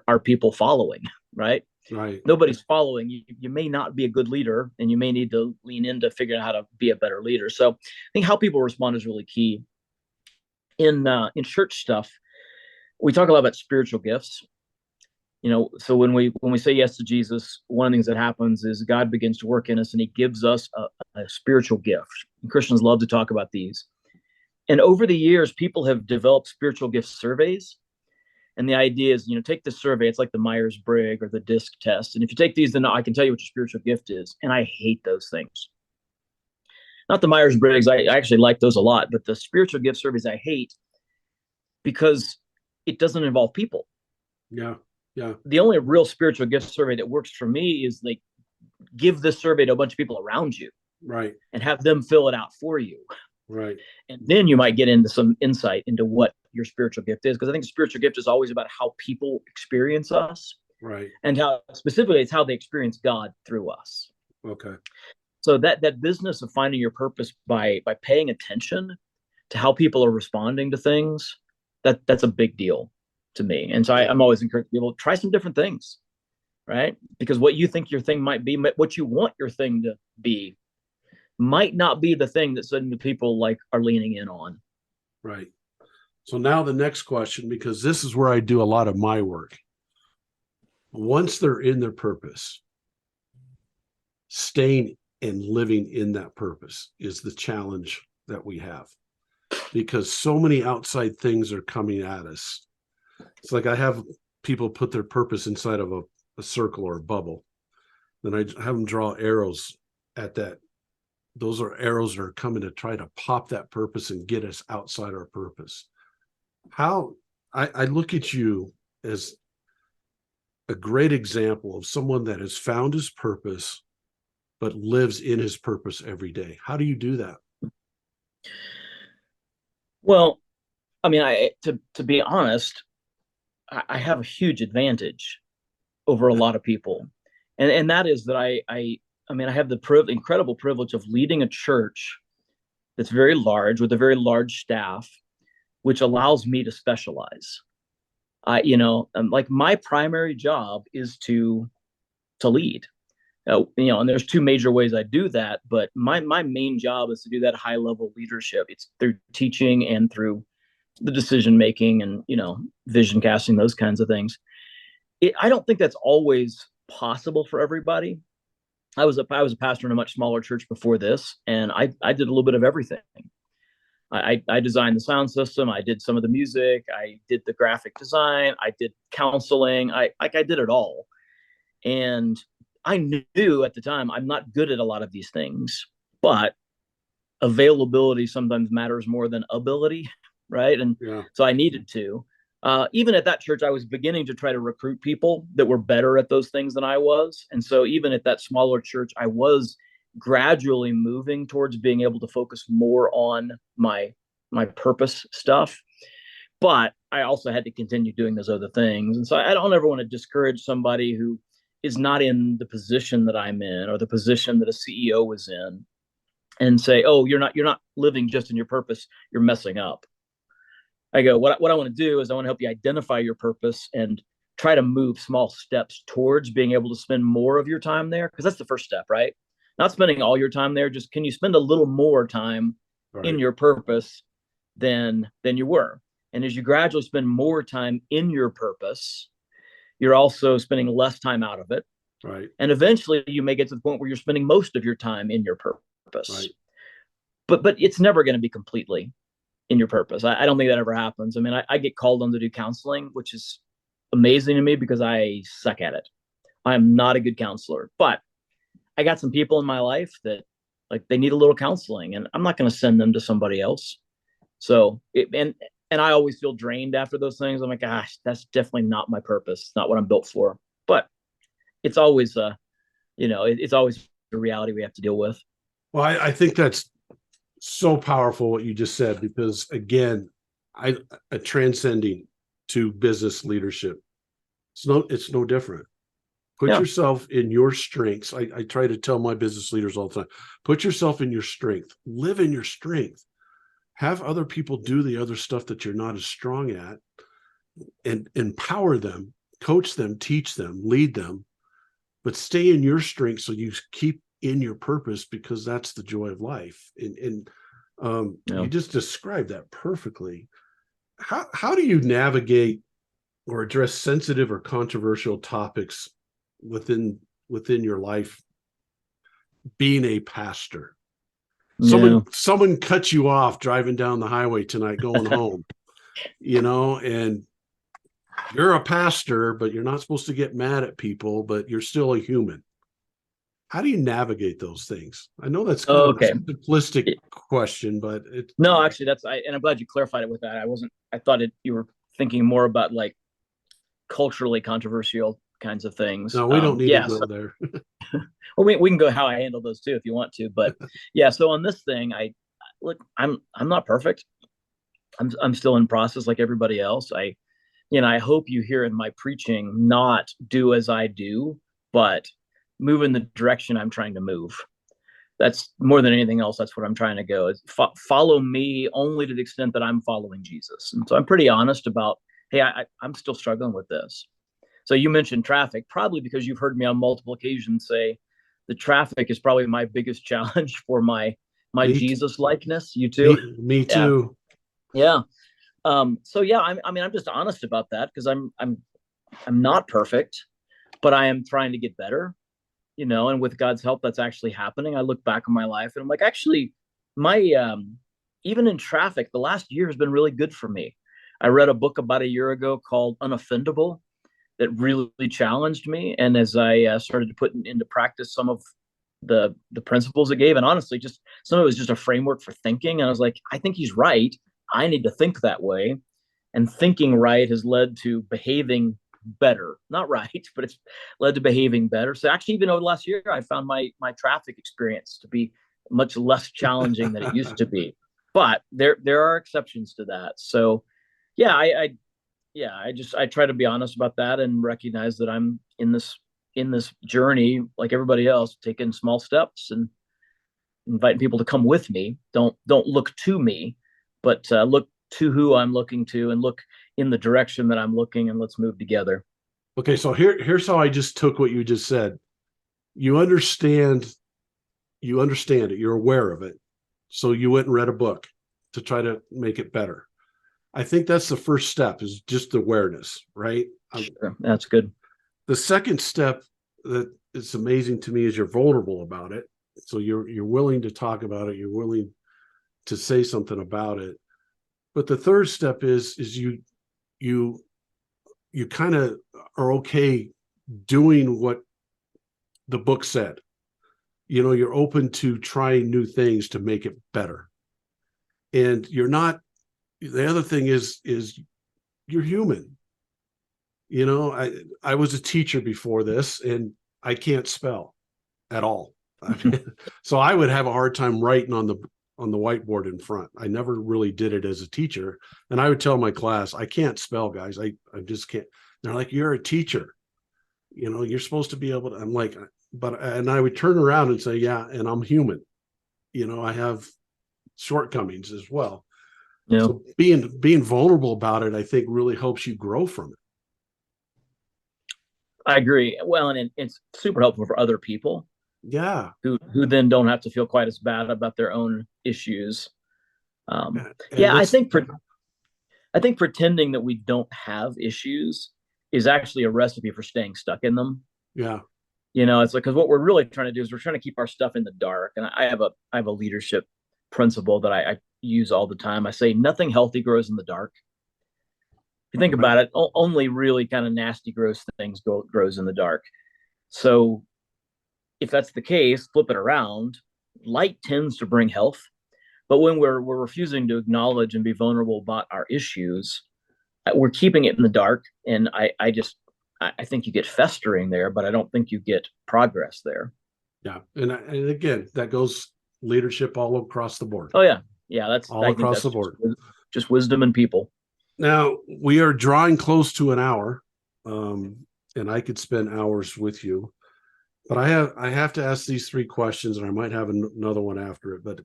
Are people following, right? Right. Nobody's following. You may not be a good leader, and you may need to lean into figuring out how to be a better leader. So I think how people respond is really key. In church stuff, we talk a lot about spiritual gifts. So when we say yes to Jesus, one of the things that happens is God begins to work in us, and he gives us a spiritual gift. And Christians love to talk about these. And over the years, people have developed spiritual gift surveys. And the idea is, take this survey. It's like the Myers-Briggs or the DISC test. And if you take these, then I can tell you what your spiritual gift is. And I hate those things. Not the Myers-Briggs. I actually like those a lot. But the spiritual gift surveys I hate, because it doesn't involve people. Yeah. Yeah. The only real spiritual gift survey that works for me is give this survey to a bunch of people around you. Right. And have them fill it out for you. Right. And then you might get into some insight into what your spiritual gift is, because I think the spiritual gift is always about how people experience us. Right. And how specifically it's how they experience God through us. Okay. So that business of finding your purpose by paying attention to how people are responding to things, that's a big deal to me. And so I'm always encouraging people to try some different things, right? Because what you think your thing might be, what you want your thing to be, might not be the thing that suddenly people are leaning in on. Right. So now the next question, because this is where I do a lot of my work. once they're in their purpose, staying and living in that purpose is the challenge that we have, because so many outside things are coming at us. It's like I have people put their purpose inside of a circle or a bubble. Then I have them draw arrows at that. Those are arrows that are coming to try to pop that purpose and get us outside our purpose. How I look at you as a great example of someone that has found his purpose, but lives in his purpose every day. How do you do that? Well, I mean, to be honest, I have a huge advantage over a lot of people, and that is that I mean, I have the incredible privilege of leading a church that's very large with a very large staff, which allows me to specialize. Like my primary job is to lead. And there's two major ways I do that, but my main job is to do that high level leadership. It's through teaching and through the decision making and vision casting, those kinds of things. I don't think that's always possible for everybody. I was a pastor in a much smaller church before this, and I did a little bit of everything. I designed the sound system. I did some of the music. I did the graphic design. I did counseling. I did it all. And I knew at the time I'm not good at a lot of these things, but availability sometimes matters more than ability, right? And so I needed to. Even at that church, I was beginning to try to recruit people that were better at those things than I was. And so even at that smaller church, I was gradually moving towards being able to focus more on my purpose stuff. But I also had to continue doing those other things. And so I don't ever want to discourage somebody who is not in the position that I'm in or the position that a CEO was in and say, oh, you're not living just in your purpose, you're messing up. I go, what I want to do is I want to help you identify your purpose and try to move small steps towards being able to spend more of your time there. Because that's the first step, right? Not spending all your time there, just can you spend a little more time in your purpose than you were? And as you gradually spend more time in your purpose, you're also spending less time out of it. Right. And eventually you may get to the point where you're spending most of your time in your purpose. Right. But it's never going to be completely in your purpose. I don't think that ever happens. I mean, I get called on to do counseling, which is amazing to me because I suck at it. I am not a good counselor, but I got some people in my life that like they need a little counseling, and I'm not going to send them to somebody else. So and I always feel drained after those things. I'm like, gosh, that's definitely not my purpose. It's not what I'm built for. But it's always it's always a reality we have to deal with. Well, I think that's so powerful what you just said, because again, I transcending to business leadership. It's no different. Put yourself in your strengths. I try to tell my business leaders all the time, put yourself in your strength, live in your strength, have other people do the other stuff that you're not as strong at, and empower them, coach them, teach them, lead them, but stay in your strength so you keep in your purpose, because that's the joy of life. And you just described that perfectly. How do you navigate or address sensitive or controversial topics within your life being a pastor? Someone cut you off driving down the highway tonight going home, and you're a pastor, but you're not supposed to get mad at people, but you're still a human. How do you navigate those things? I know that's kind of a simplistic question, but no, actually and I'm glad you clarified it with that. I thought you were thinking more about like culturally controversial kinds of things. No, we don't need to go there. Well, we can go how I handle those too if you want to, but yeah. So on this thing, I'm not perfect. I'm still in process like everybody else. I hope you hear in my preaching not do as I do, but move in the direction I'm trying to move. That's more than anything else. That's what I'm trying to go is follow me only to the extent that I'm following Jesus. And so I'm pretty honest about, hey, I'm still struggling with this. So you mentioned traffic, probably because you've heard me on multiple occasions say the traffic is probably my biggest challenge for my Jesus likeness. You too? Me too. Yeah. So yeah, I'm just honest about that because I'm not perfect. but I am trying to get better, and with God's help, that's actually happening. I look back on my life and I'm like, actually, my even in traffic, the last year has been really good for me. I read a book about a year ago called Unoffendable that really challenged me. And as I started to put into practice some of the principles it gave, and honestly, just some of it was just a framework for thinking. And I was like, I think he's right. I need to think that way. And thinking right has led to behaving better. Not right, but it's led to behaving better. So actually, even over the last year, I found my traffic experience to be much less challenging than it used to be. But there are exceptions to that. So yeah, I try to be honest about that and recognize that I'm in this journey like everybody else, taking small steps and inviting people to come with me. Don't look to me, but look to who I'm looking to, and look in the direction that I'm looking, and let's move together. Okay, so here's how I just took what you just said. You understand it, you're aware of it. So you went and read a book to try to make it better. I think that's the first step, is just awareness, right? Sure, that's good. The second step that is amazing to me is you're vulnerable about it. So you're willing to talk about it, you're willing to say something about it. But the third step is you kind of are okay doing what the book said. You're open to trying new things to make it better. And you're not, the other thing is you're human. I was a teacher before this, and I can't spell at all. So I would have a hard time writing on the whiteboard in front. I never really did it as a teacher. And I would tell my class, I can't spell, guys. I just can't. They're like, you're a teacher. You're supposed to be able to. I'm like, and I would turn around and say, yeah, and I'm human. I have shortcomings as well. Yeah. So being vulnerable about it, I think, really helps you grow from it. I agree. Well, and it's super helpful for other people. Yeah. Who then don't have to feel quite as bad about their own issues. I think pretending that we don't have issues is actually a recipe for staying stuck in them. Yeah. It's like, because what we're really trying to do is we're trying to keep our stuff in the dark. And I have a leadership principle that I use all the time. I say nothing healthy grows in the dark. If you think about it, only really kind of nasty, gross things grows in the dark. So if that's the case, flip it around. Light tends to bring health, but when we're refusing to acknowledge and be vulnerable about our issues, we're keeping it in the dark. And I think you get festering there, but I don't think you get progress there. Yeah, and again, that goes leadership all across the board. Oh yeah, that's all across the board. Just wisdom and people. Now we are drawing close to an hour, and I could spend hours with you. But I have to ask these three questions, and I might have another one after it. But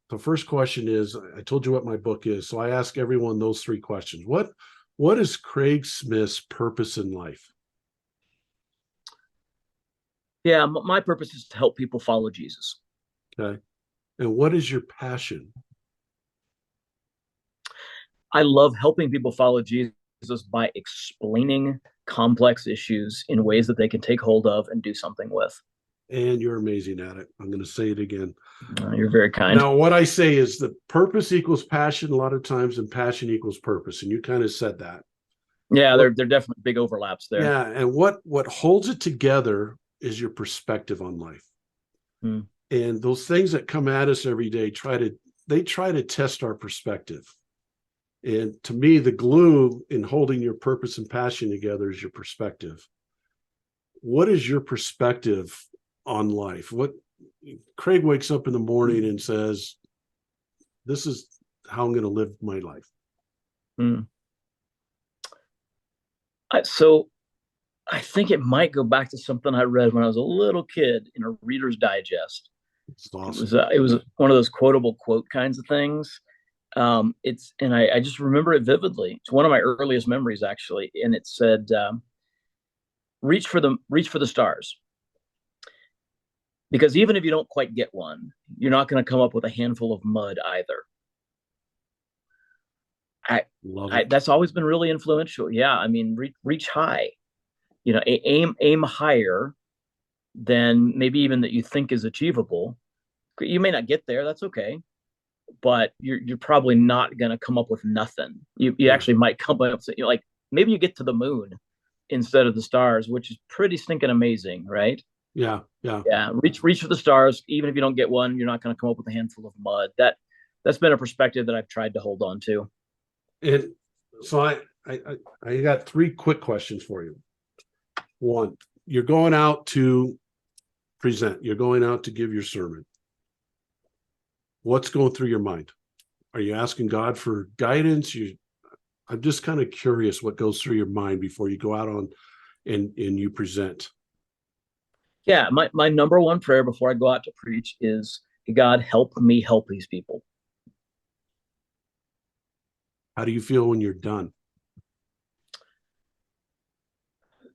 the first question is, I told you what my book is, so I ask everyone those three questions. What is Craig Smith's purpose in life? Yeah, my purpose is to help people follow Jesus. Okay. And what is your passion? I love helping people follow Jesus by explaining complex issues in ways that they can take hold of and do something with. And you're amazing at it. I'm going to say it again. You're very kind. Now, what I say is that purpose equals passion a lot of times, and passion equals purpose. And you kind of said that. Yeah, they're definitely big overlaps there. Yeah, and what holds it together is your perspective on life. And those things that come at us every day try to test our perspective. And to me, the glue in holding your purpose and passion together is your perspective. What is your perspective on life? Craig wakes up in the morning and says, this is how I'm going to live my life. So I think it might go back to something I read when I was a little kid in a Reader's Digest. It's awesome. It was one of those quotable quote kinds of things. And I just remember it vividly. It's one of my earliest memories, actually. And it said, reach for the stars. Because even if you don't quite get one, you're not going to come up with a handful of mud either. That's always been really influential. Yeah, I mean, reach high. aim higher than maybe even that you think is achievable. You may not get there. That's okay. But you're probably not going to come up with nothing. You actually might come up with, like, maybe you get to the moon instead of the stars, which is pretty stinking amazing, right? Yeah. Reach for the stars. Even if you don't get one, you're not going to come up with a handful of mud. That's been a perspective that I've tried to hold on to. And so I got three quick questions for you. One, you're going out to present. You're going out to give your sermon. What's going through your mind? Are you asking God for guidance? I'm just kind of curious what goes through your mind before you go out on and you present. Yeah, my number one prayer before I go out to preach is, God, help me help these people. How do you feel when you're done?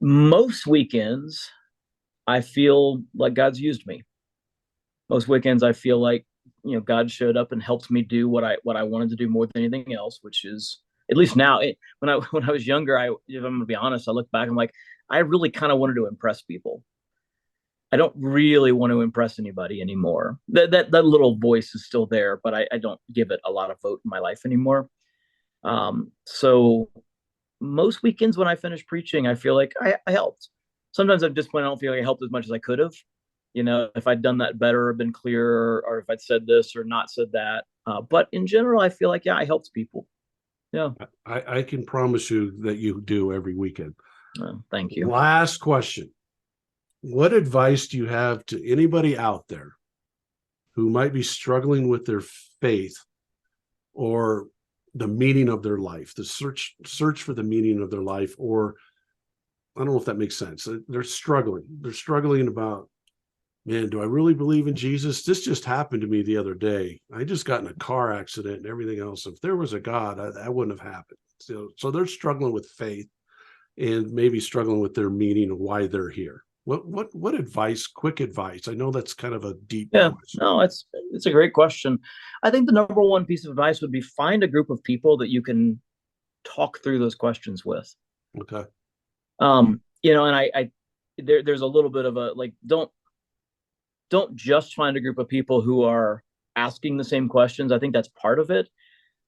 Most weekends, I feel like God's used me. Most weekends, I feel like, God showed up and helped me do what I wanted to do more than anything else, which is, at least now. When I was younger, if I'm going to be honest, I look back, I'm like, I really kind of wanted to impress people. I don't really want to impress anybody anymore. That little voice is still there, but I don't give it a lot of vote in my life anymore. So most weekends when I finish preaching, I feel like I helped. Sometimes I'm disappointed. I don't feel like I helped as much as I could have. If I'd done that better, or been clearer, or if I'd said this or not said that. But in general, I feel like, yeah, I helped people. Yeah. I can promise you that you do every weekend. Thank you. Last question. What advice do you have to anybody out there who might be struggling with their faith or the meaning of their life, the search for the meaning of their life? Or I don't know if that makes sense. They're struggling about, man, do I really believe in Jesus? This just happened to me the other day. I just got in a car accident and everything else. If there was a God, that wouldn't have happened. So they're struggling with faith and maybe struggling with their meaning of why they're here. What advice, quick advice? I know that's kind of a deep question. No, it's a great question. I think the number one piece of advice would be, find a group of people that you can talk through those questions with. Okay. And there's a little bit of a, like, don't just find a group of people who are asking the same questions. I think that's part of it,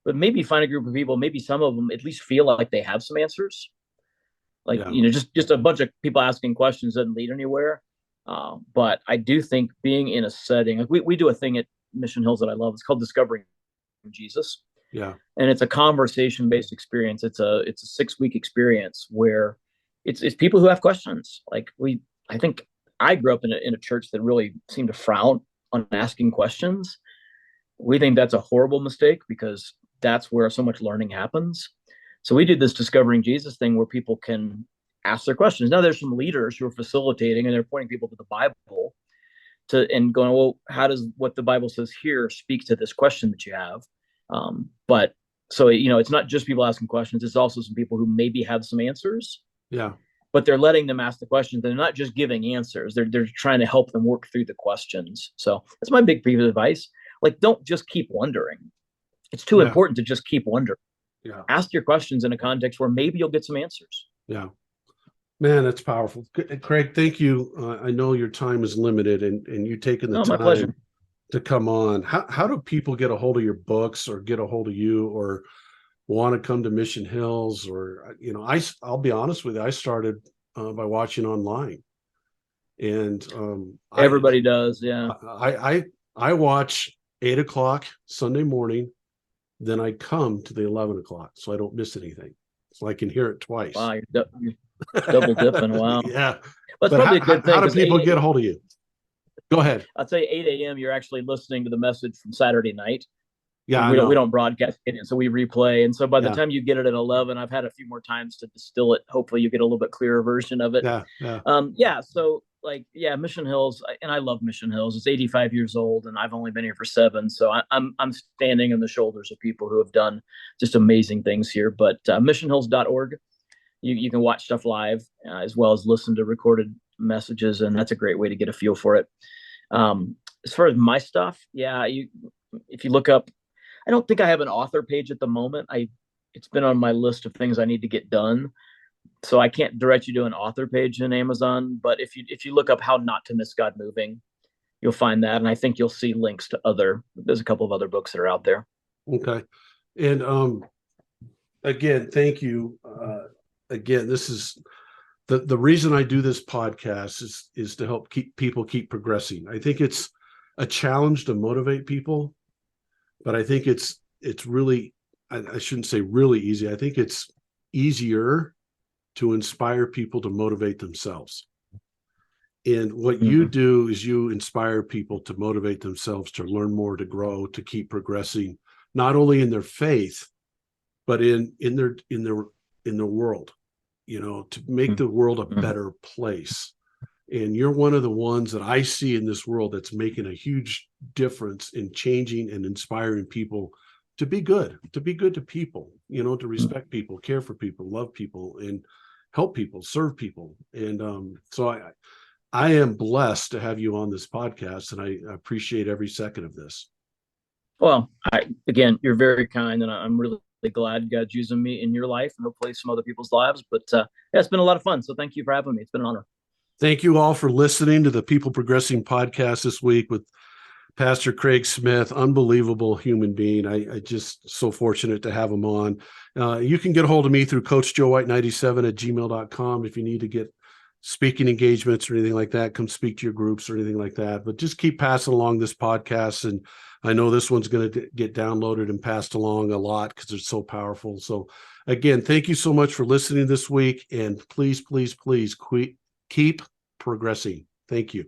but maybe find a group of people, maybe some of them at least feel like they have some answers. Like, just a bunch of people asking questions doesn't lead anywhere. But I do think being in a setting, like we do a thing at Mission Hills that I love. It's called Discovering Jesus. Yeah. And it's a conversation-based experience. It's a 6-week experience where it's people who have questions. Like, I think I grew up in a church that really seemed to frown on asking questions. We think that's a horrible mistake, because that's where so much learning happens. So we did this Discovering Jesus thing where people can ask their questions. Now there's some leaders who are facilitating, and they're pointing people to the Bible and going, well, how does what the Bible says here speak to this question that you have? But so, it's not just people asking questions. It's also some people who maybe have some answers. Yeah. But they're letting them ask the questions. They're not just giving answers. They're trying to help them work through the questions. So that's my big piece of advice. Like, don't just keep wondering. It's too important to just keep wondering. Yeah. Ask your questions in a context where maybe you'll get some answers. Yeah. Man, that's powerful. Craig, thank you. I know your time is limited, and you taking the my pleasure. time to come on. How do people get a hold of your books, or get a hold of you, or want to come to Mission Hills? Or, I'll be honest with you, I started by watching online, and everybody does. Yeah. I watch 8:00 Sunday morning, then I come to the 11:00, so I don't miss anything. So I can hear it twice. Wow, you're double dipping. Wow. Yeah. But probably a good thing. How do people get a hold of you? Go ahead. I'd say 8 a.m. you're actually listening to the message from Saturday night. Yeah, we don't broadcast it, so we replay. And so by the time you get it at 11, I've had a few more times to distill it. Hopefully you get a little bit clearer version of it. Yeah. So Mission Hills, and I love Mission Hills. It's 85 years old, and I've only been here for 7. So I'm standing on the shoulders of people who have done just amazing things here. But missionhills.org, you can watch stuff live, as well as listen to recorded messages, and that's a great way to get a feel for it. As far as my stuff, if you look up, I don't think I have an author page at the moment. It's been on my list of things I need to get done, So I can't direct you to an author page in Amazon, but if you look up how not to miss God moving, you'll find that, and I think you'll see links to there's a couple of other books that are out there. Okay. And again, thank you. Again, this is the reason I do this podcast is to help people keep progressing. I think it's a challenge to motivate people, but I think it's really, I shouldn't say really easy. I think it's easier to inspire people to motivate themselves. And what you do is you inspire people to motivate themselves to learn more, to grow, to keep progressing, not only in their faith, but in their world, to make the world a better place. And you're one of the ones that I see in this world that's making a huge difference in changing and inspiring people to be good to people, to respect people, care for people, love people, and help people, serve people. And so I am blessed to have you on this podcast, and I appreciate every second of this. Well, again, you're very kind, and I'm really glad God's using me in your life and hopefully some other people's lives. But yeah, it's been a lot of fun. So thank you for having me. It's been an honor. Thank you all for listening to the People Progressing podcast this week with Pastor Craig Smith. Unbelievable human being. I just so fortunate to have him on. You can get a hold of me through coachjoewhite97@gmail.com if you need to get speaking engagements or anything like that. Come speak to your groups or anything like that. But just keep passing along this podcast. And I know this one's going to get downloaded and passed along a lot because it's so powerful. So again, thank you so much for listening this week. And please, please, please keep progressing. Thank you.